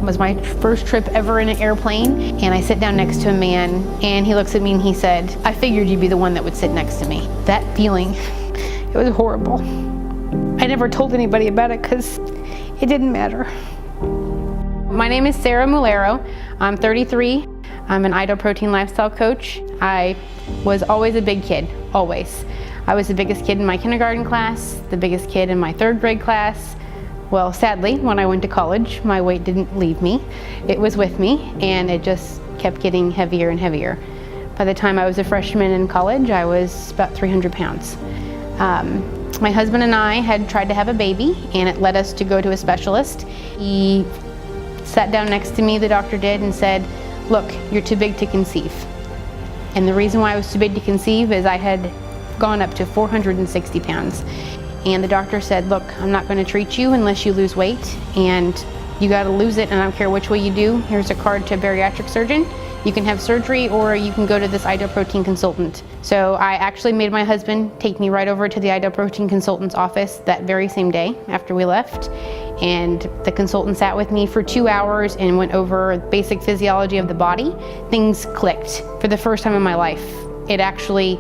was my first trip ever in an airplane, and I sit down next to a man, and he looks at me and he said, "I figured you'd be the one that would sit next to me." That feeling, it was horrible. I never told anybody about it because it didn't matter. My name is Sara Mulero. I'm 33. I'm an iDoProtein lifestyle coach. I was always a big kid, always. I was the biggest kid in my kindergarten class, the biggest kid in my 3rd grade class. Well, sadly, when I went to college, my weight didn't leave me. It was with me, and it just kept getting heavier and heavier. By the time I was a freshman in college, I was about 300 pounds. My husband and I had tried to have a baby, and it led us to go to a specialist. He sat down next to me, the doctor did, and said, "Look, you're too big to conceive." And the reason why I was too big to conceive is I had gone up to 460 pounds. And the doctor said, "Look, I'm not going to treat you unless you lose weight, and you got to lose it, and I don't care which way you do. Here's a card to a bariatric surgeon. You can have surgery, or you can go to this iDoProtein consultant." So I actually made my husband take me right over to the iDoProtein consultant's office that very same day after we left. And the consultant sat with me for 2 hours and went over basic physiology of the body. Things clicked for the first time in my life. It actually,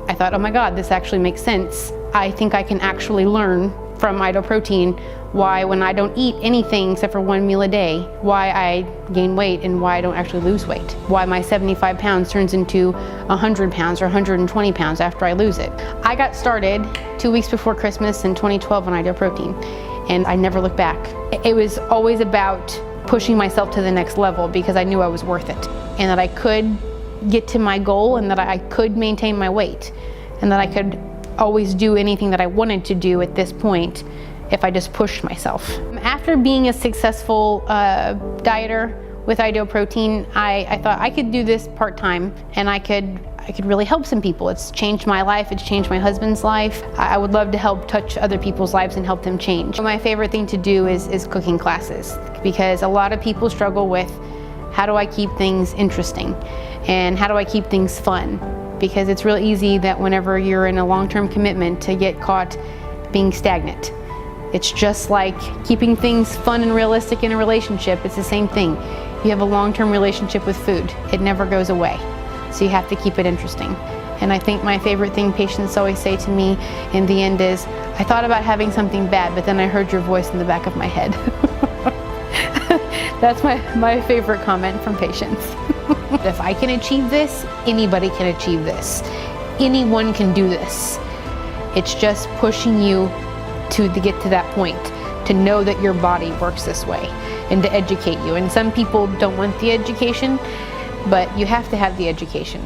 I thought, oh my God, this actually makes sense. I think I can actually learn from iDoProtein why when I don't eat anything except for 1 meal a day, why I gain weight and why I don't actually lose weight. Why my 75 pounds turns into 100 pounds or 120 pounds after I lose it. I got started 2 weeks before Christmas in 2012 on iDoProtein, and I never looked back. It was always about pushing myself to the next level because I knew I was worth it, and that I could get to my goal, and that I could maintain my weight, and that I could always do anything that I wanted to do at this point if I just pushed myself. After being a successful dieter with iDoProtein, I thought I could do this part-time, and I could really help some people. It's changed my life, it's changed my husband's life. I would love to help touch other people's lives and help them change. My favorite thing to do is cooking classes, because a lot of people struggle with, how do I keep things interesting? And how do I keep things fun? Because it's real easy that whenever you're in a long-term commitment to get caught being stagnant. It's just like keeping things fun and realistic in a relationship. It's the same thing. You have a long-term relationship with food. It never goes away. So you have to keep it interesting. And I think my favorite thing patients always say to me in the end is, "I thought about having something bad, but then I heard your voice in the back of my head." That's my favorite comment from patients. If I can achieve this, anybody can achieve this. Anyone can do this. It's just pushing you to get to that point, to know that your body works this way, and to educate you. And some people don't want the education, but you have to have the education.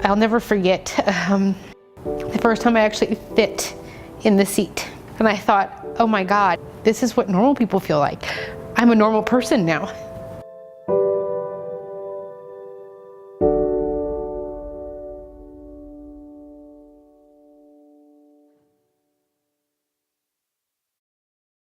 I'll never forget the first time I actually fit in the seat. And I thought, oh my God, this is what normal people feel like. I'm a normal person now.